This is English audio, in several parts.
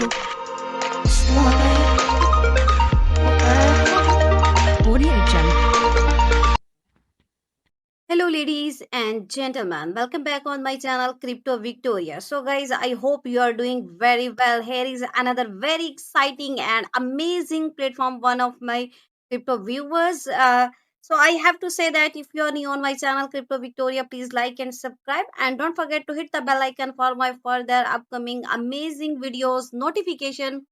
Audio Jungle. Hello, ladies and gentlemen. Welcome back on my channel, Crypto Victoria. So, guys, I hope you are doing very well. Here is another very exciting and amazing platform. One of my crypto viewers. So, I have to say that if you are new on my channel, Crypto Victoria, please like and subscribe. And don't forget to hit the bell icon for my further upcoming amazing videos notification.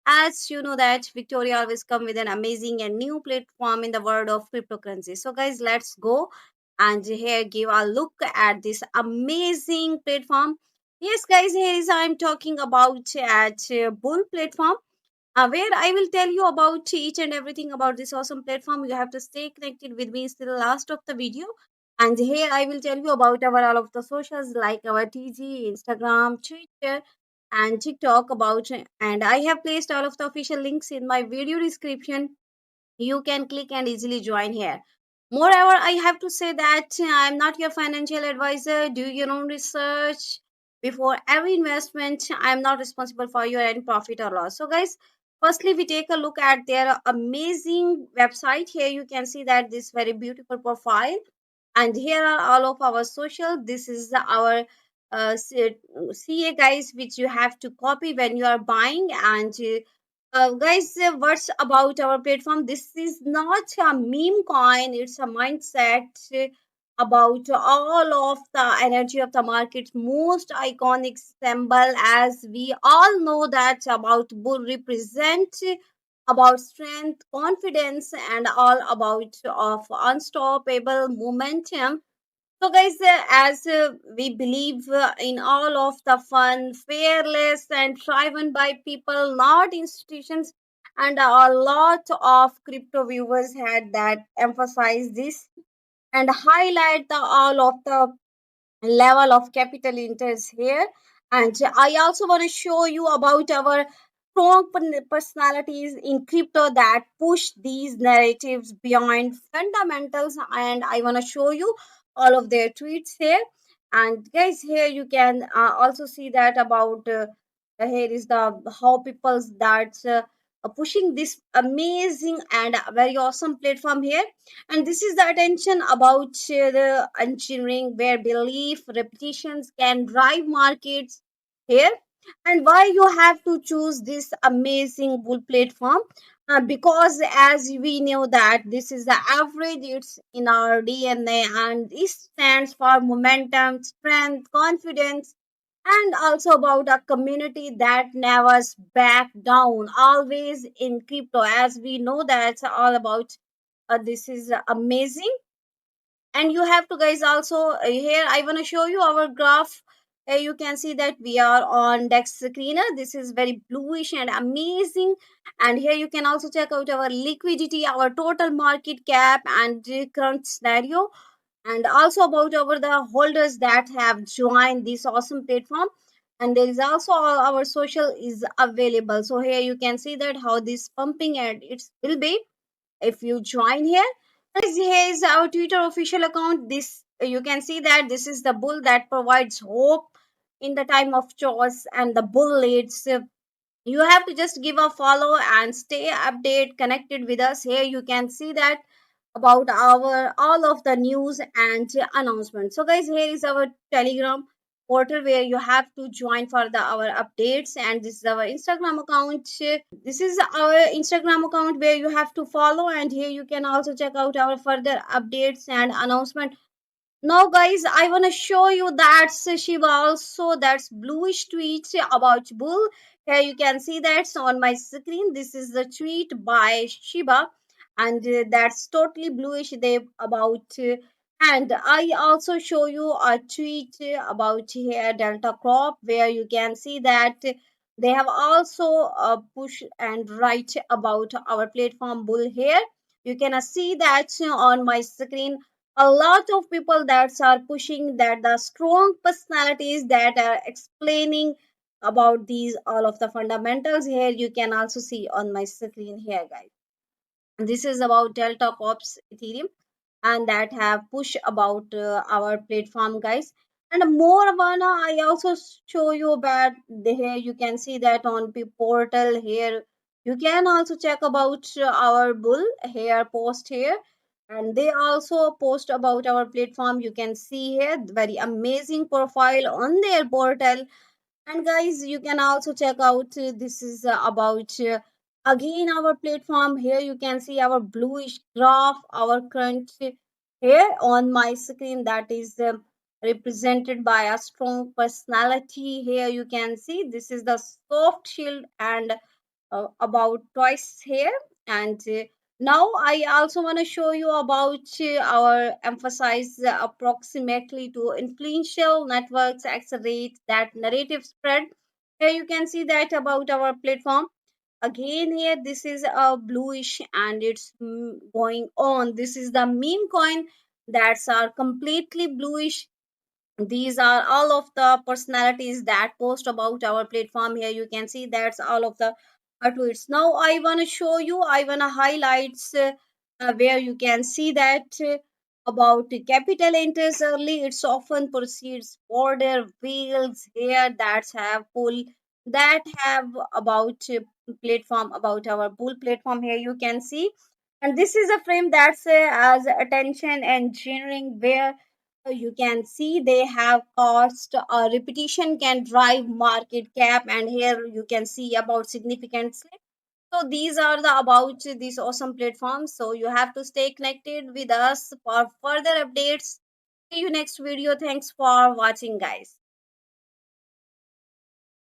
As you know that Victoria always come with an amazing and new platform in the world of cryptocurrency. So guys, let's go and here give a look at this amazing platform. Yes guys, here is I'm talking about at Bull platform, where I will tell you about each and everything about this awesome platform. You have to stay connected with me till the last of the video. And here I will tell you about our all of the socials like our TG, Instagram, Twitter, and TikTok about. And I have placed all of the official links in my video description. You can click and easily join here. Moreover, I have to say that I'm not your financial advisor. Do your own research before every investment. I'm not responsible for your any profit or loss. So, guys, firstly, we take a look at their amazing website. Here you can see that this very beautiful profile, and here are all of our social. This is our CA guys, which you have to copy when you are buying. And guys, what's about our platform? This is not a meme coin, it's a mindset about all of the energy of the market. Most iconic symbol, as we all know, that about bull represent about strength, confidence, and all about of unstoppable momentum. So, guys, as we believe in all of the fun, fearless, and driven by people, not institutions, and a lot of crypto viewers had that emphasize this and highlight the all of the level of capital interest here. And I also want to show you about our strong personalities in crypto that push these narratives beyond fundamentals. And I want to show you all of their tweets here. And guys, here you can also see that about here is the how people's that's pushing this amazing and very awesome platform here. And this is the attention about the engineering where belief repetitions can drive markets here. And why you have to choose this amazing bull platform, because as we know that this is the average, it's in our DNA, and this stands for momentum, strength, confidence, and also about a community that never back down, always in crypto. As we know that's all about this is amazing. And you have to guys also here I want to show you our graph. You can see that we are on dex screener. This is very bluish and amazing. And here you can also check out our liquidity, our total market cap, and the current scenario, and also about our the holders that have joined this awesome platform. And there is also our social is available. So here you can see that how this pumping and it will be if you join here. Guys, here is our Twitter official account. This you can see that this is the bull that provides hope in the time of chores, and the bull leads. You have to just give a follow and stay update connected with us. Here you can see that about our all of the news and announcements. So guys, here is our Telegram portal where you have to join for the our updates. And this is our Instagram account. This is our Instagram account where you have to follow, and here you can also check out our further updates and announcement. Now guys, I want to show you that Shiba also, that's bluish tweet about bull. Here you can see that on my screen. This is the tweet by Shiba, and that's totally bluish they about and I also show you a tweet about here Delta Crop, where you can see that they have also push and write about our platform bull here. You can see that on my screen a lot of people that are pushing that the strong personalities that are explaining about these all of the fundamentals. Here you can also see on my screen here guys, this is about Delta Corps Ethereum, and that have push about our platform guys. And more one, I also show you about here. You can see that on portal here. You can also check about our bull here post here, and they also post about our platform. You can see here very amazing profile on their portal. And guys, you can also check out this is about again our platform. Here you can see our bluish graph, our current here on my screen, that is represented by a strong personality. Here you can see this is the soft shield and about twice here. And now I also want to show you about our emphasize approximately to influential networks accelerate that narrative spread. Here you can see that about our platform. Again here this is a bluish and it's going on. This is the meme coin that's are completely bluish. These are all of the personalities that post about our platform. Here you can see that's all of the tweets. Now I want to show you, I want to highlights where you can see that about the capital enters early. It's often proceeds border wheels here that have pull, that have about platform, about our bull platform. Here you can see, and this is a frame that's as attention engineering where you can see they have cost repetition can drive market cap, and here you can see about significant slip. So these are the about these awesome platforms, so you have to stay connected with us for further updates. See you next video. Thanks for watching, guys.